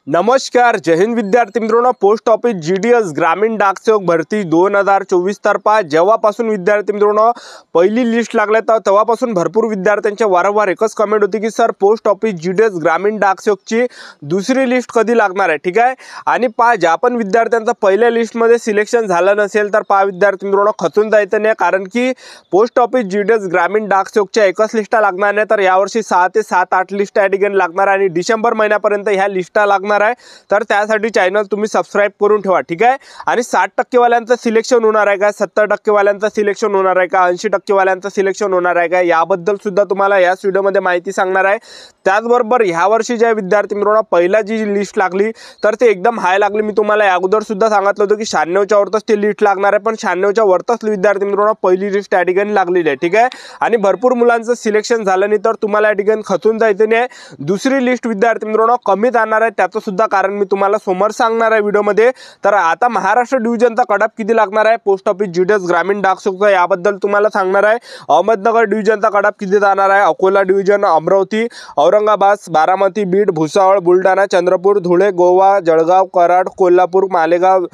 नमस्कार, जय हिंद विद्यार्थी मित्रांनो। पोस्ट ऑफिस जीडीएस ग्रामीण डाकसेवक भरती 2024 तर्फा जेव्हापासून विद्यार्थी मित्रांनो पहिली लिस्ट लागल्या तेव्हापासून भरपूर विद्यार्थ्यांच्या वारंवार एकच कमेंट होती की सर पोस्ट ऑफिस जीडीएस ग्रामीण डाकसेवकची दुसरी लिस्ट कधी लागणार आहे। ठीक आहे, आणि ज्या पण विद्यार्थ्यांचं पहिल्या लिस्टमध्ये सिलेक्शन झालं नसेल तर विद्यार्थी मित्रांनो खचून जायचं नाही, कारण की पोस्ट ऑफिस जीडीएस ग्रामीण डाकसेवकच्या एकच लिस्टा लागणार नाही तर यावर्षी 6 ते 7-8 लिस्ट या ठिकाणी लागणार आणि डिसेंबर महिन्यापर्यंत ह्या लिस्टा लागणार आहे। तर त्यासाठी चॅनल तुम्ही सबस्क्राइब करून ठेवा। ठीक आहे, आणि 60% वाल्यांचं सिलेक्शन होणार आहे का, 70% वाल्यांचं सिलेक्शन होणार आहे का, 80% वाल्यांचं सिलेक्शन होणार आहे का, याबद्दल सुद्धा तुम्हाला याच व्हिडिओमध्ये माहिती सांगणार आहे। त्याचबरोबर ह्या वर्षी ज्या विद्यार्थी मित्रांनो पहिला जी लिस्ट लागली तर ते एकदम हाय लागली। मी तुम्हाला अगोदर सुद्धा सांगितलं होतं की 96च्या वरतच ती लिस्ट लागणार आहे, पण 96च्या वरतच विद्यार्थी मित्रांनो पहिली लिस्ट या ठिकाणी लागलेली आहे। ठीक आहे, आणि भरपूर मुलांचं सिलेक्शन झालं नाही तर तुम्हाला या ठिकाणी खचून जायचं नाही। दुसरी लिस्ट विद्यार्थी मित्रांनो कमी जाणार आहे, त्याचं सुद्धा कारण मी तुम्हाला समोर सांगणार आहे व्हिडिओमध्ये। तर आता महाराष्ट्र डिव्हिजनचा कटअप किती लागणार आहे पोस्ट ऑफिस जीडीएस ग्रामीण डाकसेवक याबद्दल तुम्हाला सांगणार आहे। अहमदनगर डिव्हिजनचा कटअप किती जाणार आहे, Akola division, Amravati, Aurangabad, Baramati, Beed, Bhusawal, Buldhana, Chandrapur, Dhule, Goa, Jalgaon, Karad, Kolhapur, Malegaon,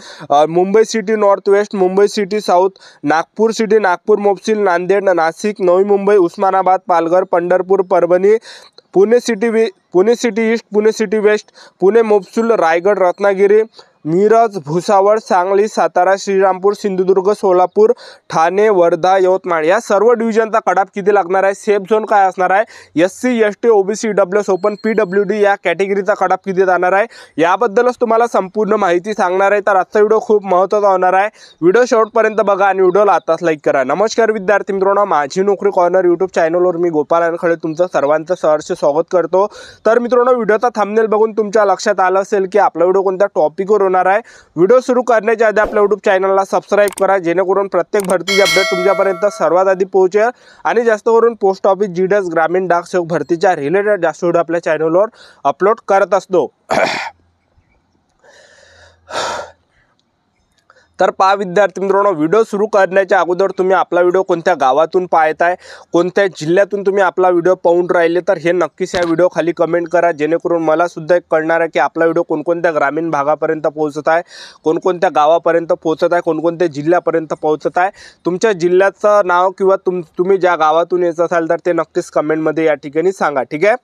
Mumbai city north west, Mumbai city south, Nagpur city, Nagpur mofussil, Nanded, Nashik, Navi Mumbai, Osmanabad, Palghar, Pandharpur, Parbhani, Pune city east, Pune city west, Pune mofussil, Raigad, Ratnagiri, Miraj, Bhusawal, Sangli, Satara, Shrirampur, Sindhudurg, Solapur, Thane, Wardha, Yavatmal या सर्व डिव्हिजनचा कटअप किती लागणार आहे। सेफ झोन काय असणार आहे, SC, ST, OBC, EWS, open, PWD या कॅटेगरीचा कटअप किती जाणार आहे याबद्दलच तुम्हाला संपूर्ण माहिती सांगणार आहे। तर आजचा व्हिडिओ खूप महत्त्वाचा होणार आहे, व्हिडिओ शेवटपर्यंत बघा आणि व्हिडिओला आताच लाईक करा। नमस्कार विद्यार्थी मित्रांनो, माझी नोकरी कॉर्नर यूट्यूब चॅनलवर मी गोपाल अनखळे तुमचं सर्वांचं सहर्ष स्वागत करतो। तर मित्रांनो व्हिडिओचा थंबनेल बघून तुमच्या लक्षात आलं असेल की आपला व्हिडिओ कोणत्या टॉपिकवर होणार आहे। व्हिडिओ सुरू करण्याच्या आधी आपल्या YouTube चॅनलला सबस्क्राइब करा, जेणेकरून प्रत्येक भरतीची अपडेट तुमच्यापर्यंत सर्वात आधी पोहोचेल आणि जास्त करून पोस्ट ऑफिस जीडीएस ग्रामीण डाकसेवक भरतीच्या रिलेटेड जास्त व्हिडिओ आपल्या चॅनलवर अपलोड करत असतो। तर विद्यार्थी मित्रांनो व्हिडिओ सुरू करण्याच्या अगोदर तुम्ही आपला व्हिडिओ कोणत्या गावातून पाहताय, कोणत्या जिल्ह्यातून तुम्ही आपला व्हिडिओ पाहून राहिले तर हे नक्कीच या व्हिडिओ खाली कमेंट करा, जेणेकरून मला सुद्धा एक कळणार आहे की आपला व्हिडिओ कोणकोणत्या ग्रामीण भागापर्यंत पोहोचत आहे, कोणकोणत्या गावापर्यंत पोहोचत आहे, कोणकोणत्या जिल्ह्यापर्यंत पोहोचत आहे। तुमच्या जिल्ह्याचं नाव किंवा तुम्ही ज्या गावातून येत असाल तर ते नक्कीच कमेंटमध्ये या ठिकाणी सांगा। ठीक आहे,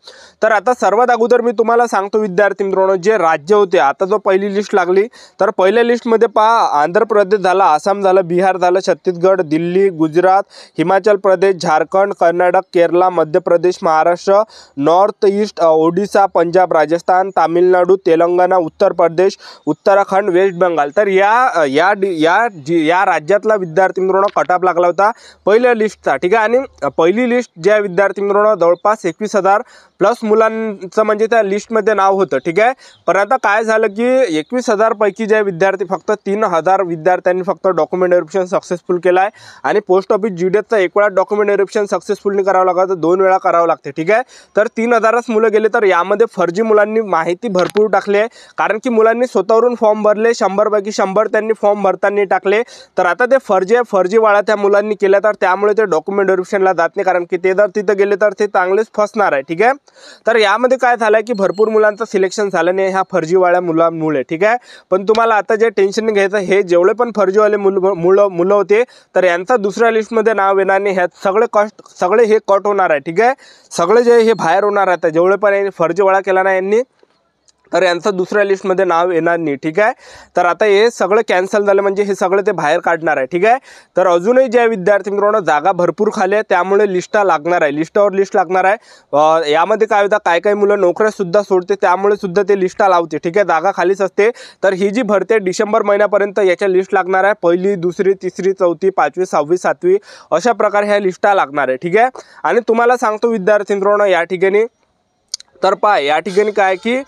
तर आता सर्वात अगोदर मी तुम्हाला सांगतो विद्यार्थी मित्रांनो जे राज्य होते, आता जो पहिली लिस्ट लागली तर पहिल्या लिस्टमध्ये आंध्र प्रदेश झाला, आसाम झालं, बिहार झालं, Chhattisgarh, Delhi, Gujarat, Himachal Pradesh, Jharkhand, Karnataka, Kerala, Madhya Pradesh, Maharashtra, north east, Odisha, Punjab, Rajasthan, Tamil Nadu, Telangana, Uttar Pradesh, Uttarakhand, waste Bengal. तर या राज्यातला विद्यार्थी मित्रांनो कटअप लागला होता पहिल्या लिस्टचा। ठीक आहे, आणि पहिली लिस्ट ज्या विद्यार्थी मित्रांनो जवळपास 21,000 प्लस मुलांचं म्हणजे त्या लिस्टमध्ये नाव होतं। ठीक आहे, पण आता काय झालं की 21,000 पैकी जे विद्यार्थी फक्त 3,000 विद्यार्थ्यांनी फक्त डॉक्युमेंट व्हेरिफिकेशन सक्सेसफुल केलं आहे आणि पोस्ट ऑफिस जीडीएसचा एक वेळा डॉक्युमेंट व्हेरिफिकेशन सक्सेसफुल नाही करावं लागत, 2 वेळा करावं लागते। ठीक आहे, तर 3,000च मुलं गेले तर यामध्ये फर्जी मुलांनी माहिती भरपूर टाकली आहे, कारण की मुलांनी स्वतःवरून फॉर्म भरले, 100 पैकी 100 त्यांनी फॉर्म भरताना टाकले। तर आता ते फर्जीवाळा त्या मुलांनी केला तर त्यामुळे ते डॉक्युमेंट व्हेरिफिकेशनला जात नाही, कारण की ते जर तिथं गेले तर ते चांगलेच फसणार आहे। ठीक आहे, तर यामध्ये काय झालं की भरपूर मुलांचं सिलेक्शन झालं नाही ह्या फर्जीवाळ्या मुलांमुळे। ठीक आहे, पण तुम्हाला आता जे टेन्शन घ्यायचं हे जेवढे पण फर्जीवाले मुलं होते तर यांचा दुसऱ्या लिस्टमध्ये नाव येणार नाही, ह्यात सगळे हे कट होणार आहे। ठीक आहे, सगळे जे हे बाहेर होणार आहे जेवढे पण फर्जीवाळा केला ना यांनी तर यांचं दुसऱ्या लिस्टमध्ये नाव येणार नाही। ठीक आहे, तर आता हे सगळं कॅन्सल झालं म्हणजे हे सगळं ते बाहेर काढणार आहे। ठीक आहे, तर अजूनही ज्या विद्यार्थी मित्रांनो जागा भरपूर खाली आहे त्यामुळे लिस्टा लागणार आहे, लिस्टावर लिस्ट लागणार आहे। यामध्ये काय होतं काही मुलं नोकऱ्या सुद्धा सोडते त्यामुळे सुद्धा ते लिस्टा लावते। ठीक आहे, जागा खालीच असते। तर ही जी भरती आहे डिसेंबर महिन्यापर्यंत याच्या लिस्ट लागणार आहे, पहिली, दुसरी, तिसरी, चौथी, 5वी, 6वी, 7वी अशा प्रकारे ह्या लिस्टा लागणार आहे। ठीक आहे, आणि तुम्हाला सांगतो विद्यार्थी मित्रांनो या ठिकाणी तर या ठिकाणी काय की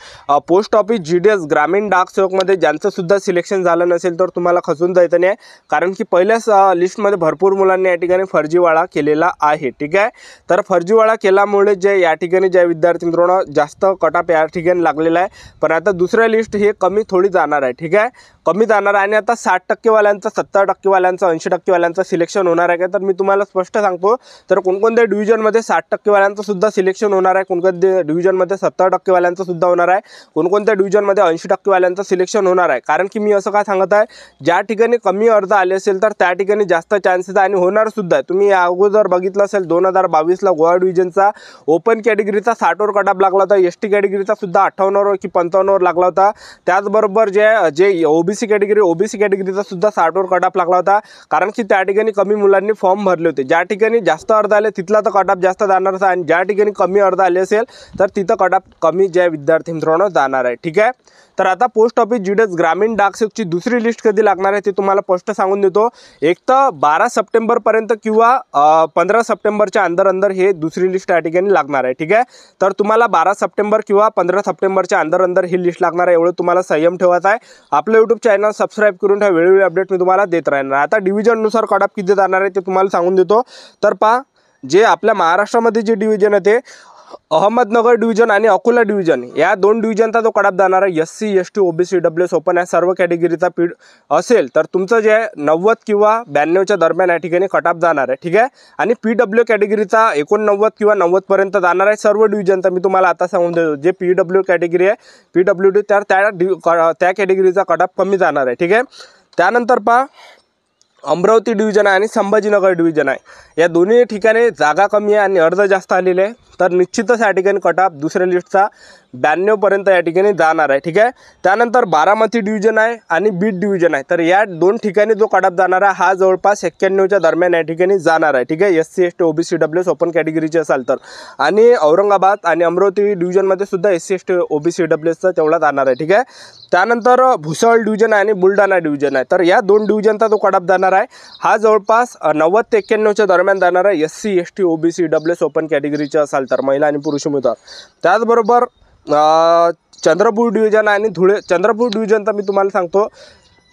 पोस्ट ऑफिस जीडीएस ग्रामीण डाकसेवकमध्ये ज्यांचं सुद्धा सिलेक्शन झालं नसेल तर तुम्हाला खचून जायचं नाही, कारण की पहिल्याच लिस्टमध्ये भरपूर मुलांनी या ठिकाणी फर्जीवाळा केलेला आहे। ठीक आहे, तर फर्जीवाळा केल्यामुळे जे या ठिकाणी ज्या विद्यार्थी मित्रांनो जास्त कटअप या ठिकाणी लागलेला आहे, पण आता दुसऱ्या लिस्ट हे कमी थोडी जाणार आहे। ठीक आहे, कमी जाणार आणि आता 60% वाल्यांचं, 70% वाल्यांचं, 80% वाल्यांचं सिलेक्शन होणार आहे का तर मी तुम्हाला स्पष्ट सांगतो। तर कोणकोणत्या डिव्हिजनमध्ये 60% वाल्यांचं सुद्धा सिलेक्शन होणार आहे, कोणकोणत्या डिव्हिजन डिव्हिजनमध्ये 70% वाल्यांचं सुद्धा होणार आहे, कोणकोणत्या डिव्हिजनमध्ये 80% वाल्यांचं सिलेक्शन होणार आहे। कारण की मी असं काय सांगत आहे, ज्या ठिकाणी कमी अर्ज आले असेल तर त्या ठिकाणी जास्त चान्सेस आणि होणार सुद्धा। तुम्ही या अगोदर बघितलं असेल 2022ला गोवा डिव्हिजनचा ओपन कॅटेगरीचा 60 वर कट ऑफ लागला होता, एसटी कॅटेगरीचा सुद्धा 58 वर की 55 वर लागला होता। त्याचबरोबर जे ओबीसी कॅटेगरीचा सुद्धा 60 वर कट ऑफ लागला होता, कारण की त्या ठिकाणी कमी मुलांनी फॉर्म भरले होते। ज्या ठिकाणी जास्त अर्ज आले तिथला तर कट ऑफ जास्त जाणार आहे, आणि ज्या ठिकाणी कमी अर्ज आले असेल तर तिथं कट ऑफ कमी ज्या विद्यार्थी मित्रांनो जाणार आहे। ठीक आहे, तर आता पोस्ट ऑफिस जीडीएस ग्रामीण डाकसेवकची दुसरी लिस्ट कधी लागणार आहे ते तुम्हाला स्पष्ट सांगून देतो। एक तर 12 सप्टेंबर पर्यंत किंवा 15 सप्टेंबरच्या अंदर हे दुसरी लिस्ट या ठिकाणी लागणार आहे। ठीक आहे, तर तुम्हाला 12 सप्टेंबर किंवा 15 सप्टेंबरच्या अंदर ही लिस्ट लागणार आहे, एवढं तुम्हाला संयम ठेवायचा आहे। आपलं यूट्यूब चॅनल सबस्क्राईब करून ठेवा, वेळोवेळी अपडेट मी तुम्हाला देत राहणार। आता डिव्हिजननुसार कट ऑफ किती जाणार आहे ते तुम्हाला सांगून देतो। तर पहा, जे आपल्या महाराष्ट्रामध्ये जे डिव्हिजन आहे ते अहमदनगर डिव्हिजन आणि अकोला डिव्हिजन या दोन डिव्हिजनचा जो कट ऑफ जाणार आहे SC ST OBC WS open या सर्व कॅटेगरीचा पीड असेल तर तुमचं जे 90 किंवा 92च्या दरम्यान या ठिकाणी कट ऑफ जाणार आहे। ठीक आहे, आणि पीडब्ल्यू कॅटेगरीचा 89 किंवा 90 पर्यंत जाणार आहे सर्व डिव्हिजनचा। मी तुम्हाला आता सांगून देतो, जे पीडब्ल्यू कॅटेगरी आहे पीडब्ल्यूडी तर त्या कॅटेगरीचा कट ऑफ कमी जाणार आहे। ठीक आहे, त्यानंतर पहा अमरावती डिव्हिजन आहे आणि संभाजीनगर डिव्हिजन आहे, या दोन्ही ठिकाणी जागा कमी आहे आणि अर्ज जास्त आलेले आहे, तर निश्चितच या ठिकाणी कट ऑफ दुसऱ्या लिस्टचा 92 पर्यंत या ठिकाणी जाणार आहे। ठीक आहे, त्यानंतर बारामती डिव्हिजन आहे आणि बीड डिव्हिजन आहे, तर या दोन ठिकाणी जो कट ऑफ जाणार आहे हा जवळपास 91च्या दरम्यान या ठिकाणी जाणार आहे। ठीक आहे, SC ST OBC WS open कॅटेगरीचे असाल तर, आणि औरंगाबाद आणि अमरावती डिव्हिजनमध्ये सुद्धा एससी एसटी ओबीसी डब्ल्यूएसचा तेवढा जाणार आहे। ठीक आहे, त्यानंतर भुसावळ डिव्हिजन आहे आणि बुलढाणा डिव्हिजन आहे, तर या दोन डिव्हिजनचा जो कट ऑफ जाणार आहे हा जवळपास 90 ते 91च्या दरम्यान जाणार आहे SC ST OBC WS open कॅटेगरीचे असाल तर महिला आणि पुरुष उमेदवार। त्याचबरोबर चंद्रपूर डिव्हिजन आणि चंद्रपूर डिव्हिजनचा मी तुम्हाला सांगतो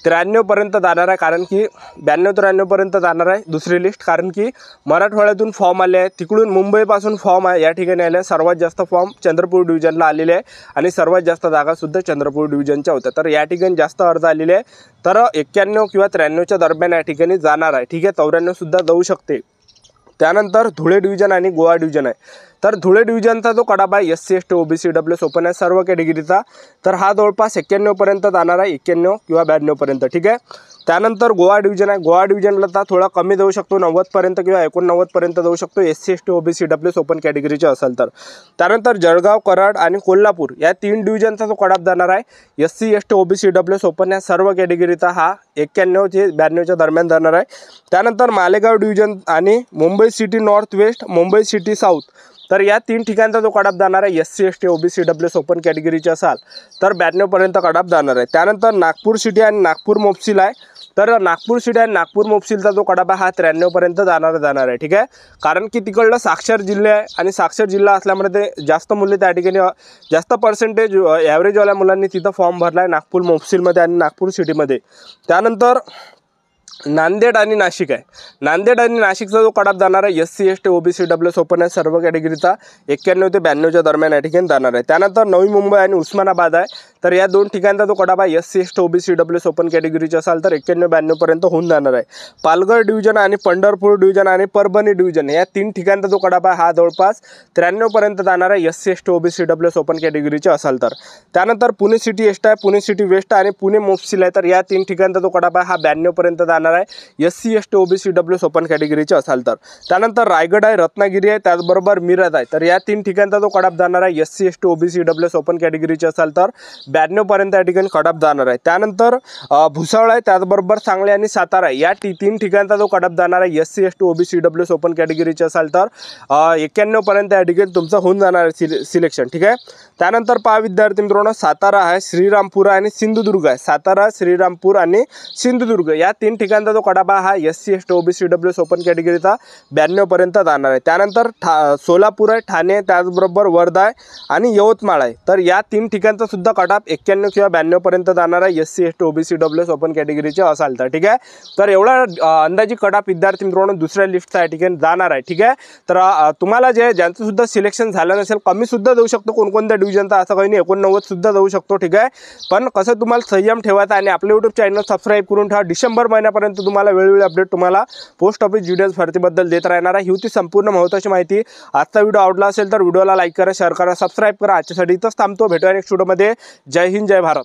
93 पर्यंत जाणार आहे, कारण की 92-93 पर्यंत जाणार आहे दुसरी लिस्ट, कारण की मराठवाड्यातून फॉर्म आले आहे, तिकडून मुंबईपासून फॉर्म आहे या ठिकाणी आले, सर्वात जास्त फॉर्म चंद्रपूर डिव्हिजनला आलेले आहे आणि सर्वात जास्त जागासुद्धा चंद्रपूर डिव्हिजनच्या होत्या, तर या ठिकाणी जास्त अर्ज आलेले आहे, तर 91 किंवा 93च्या दरम्यान या ठिकाणी जाणार आहे। ठीक आहे, 94 सुद्धा जाऊ शकते। त्यानंतर धुळे डिव्हिजन आणि गोवा डिव्हिजन आहे, तर धुळे डिव्हिजनचा जो कट ऑफ आहे SC ST OBC WS open आहे सर्व कॅटेगरीचा, तर हा जवळपास 91 पर्यंत जाणार आहे, 91 किंवा 92 पर्यंत। ठीक आहे, त्यानंतर गोवा डिव्हिजन आहे, गोवा डिव्हिजनला तर थोडा कमी जाऊ शकतो, 90 पर्यंत किंवा 89 पर्यंत जाऊ शकतो SC ST OBC WS open कॅटेगरीचे असेल तर। त्यानंतर जळगाव कराड आणि कोल्हापूर या तीन डिव्हिजनचा जो कट ऑफ जाणार आहे SC ST OBC WS open या सर्व कॅटेगरीचा हा 91 ते 92च्या दरम्यान जाणार आहे। त्यानंतर मालेगाव डिव्हिजन आणि Mumbai city north west, Mumbai city south, तर या तीन ठिकाणचा जो कट ऑफ जाणार आहे SC ST OBC WS open कॅटेगरीचे असाल तर 92 पर्यंत कट ऑफ जाणार आहे। त्यानंतर नागपूर सिटी आणि नागपूर मोफसिल आहे, तर नागपूर सिटी आणि नागपूर मोफसिलचा जो कट ऑफ आहे हा 93 पर्यंत जाणार आहे। ठीक आहे, कारण की तिकडलं साक्षर जिल्हे आहे आणि साक्षर जिल्हा असल्यामुळे ते जास्त मुले त्या ठिकाणी जास्त पर्सेंटेज ॲव्हरेजवाल्या मुलांनी तिथं फॉर्म भरला आहे नागपूर मोफसिलमध्ये आणि नागपूर सिटीमध्ये। त्यानंतर नांदेड आणि नाशिक आहे, नांदेड आणि नाशिकचा जो कट ऑफ जाणार आहे SC ST OBC WS open आहे सर्व कॅटेगरीचा 91 ते 92च्या दरम्यान या ठिकाणी जाणार आहे। त्यानंतर नवी मुंबई आणि उस्मानाबाद आहे, तर या दोन ठिकाणचा जो कट ऑफ आहे SC ST OBC WS open कॅटेगरीचे असाल तर 91-92 पर्यंत होऊन जाणार आहे। पालघर डिव्हिजन आणि पंढरपूर डिव्हिजन आणि परभणी डिव्हिजन या तीन ठिकाणचा जो कट ऑफ आहे हा जवळपास 93 पर्यंत जाणार आहे SC ST OBC WS open कॅटेगरीचे असाल तर। त्यानंतर पुणे सिटी ईस्ट आहे, पुणे सिटी वेस्ट आणि पुणे मोफसिल आहे, तर या तीन ठिकाणचा जो कट ऑफ आहे हा 92 पर्यंत जाणार आहे SC ST OBC WS open कॅटेगरीचे असाल तर। त्यानंतर रायगड आहे, रत्नागिरी आहे, त्याचबरोबर मिरज आहे, तर या तीन ठिकाणचा जो कट ऑफ जाणार आहे SC ST OBC WS open कॅटेगरीचे असाल तर 92 पर्यंत या ठिकाणी कट ऑफ जाणार आहे। त्यानंतर भुसावळ आहे, त्याचबरोबर सांगली आणि सातारा या तीन ठिकाणचा जो कट ऑफ जाणार आहे SC ST OBC WS open कॅटेगरीचे असाल तर 91 पर्यंत या ठिकाणी तुमचं होऊन जाणार आहे सिलेक्शन। ठीक आहे, त्यानंतर पहा विद्यार्थी मित्रांनो, सातारा आहे, श्रीरामपूर आणि सिंधुदुर्ग आहे, सातारा श्रीरामपूर आणि सिंधुदुर्ग या तीन ठिकाणचा जो कट ऑफ हा SC ST OBC WS open कॅटेगरीचा 92 पर्यंत जाणार आहे। त्यानंतर सोलापूर आहे, ठाणे, त्याचबरोबर वर्धा आहे आणि यवतमाळ आहे, तर या तीन ठिकाणचा सुद्धा कट ऑफ 91 किंवा 92 पर्यंत जाणार आहे SC ST OBC WS open कॅटेगरीचे असाल तर। ठीक आहे, तर एवढा अंदाजी कट ऑफ विद्यार्थी मित्रांनो दुसऱ्या लिस्टचा या ठिकाणी जाणार आहे। ठीक आहे, तर तुम्हाला ज्यांचं सुद्धा सिलेक्शन झालं नसेल कमी सुद्धा जाऊ शकतो कोणकोणत्या डिव्हिजनचा, असं काही नाही 89 सुद्धा जाऊ शकतो। ठीक आहे, पण कसं तुम्हाला संयम ठेवायचा आणि आपलं यूट्यूब चॅनल सबस्क्राईब करून ठेवा। डिसेंबर महिन्यापासून आतापर्यंत तुम्हाला वेळोवेळी अपडेट तुम्हाला पोस्ट ऑफिस GDS भरतीबद्दल देत राहणार आहे। ही होती संपूर्ण महत्त्वाची माहिती। आजचा व्हिडिओ आवडला असेल तर व्हिडिओला लाईक करा, शेअर करा, सबस्क्राईब करा। आजच्यासाठी इथंच थांबतो, भेटूया नेक्स्ट व्हिडिओमध्ये। जय हिंद, जय भारत।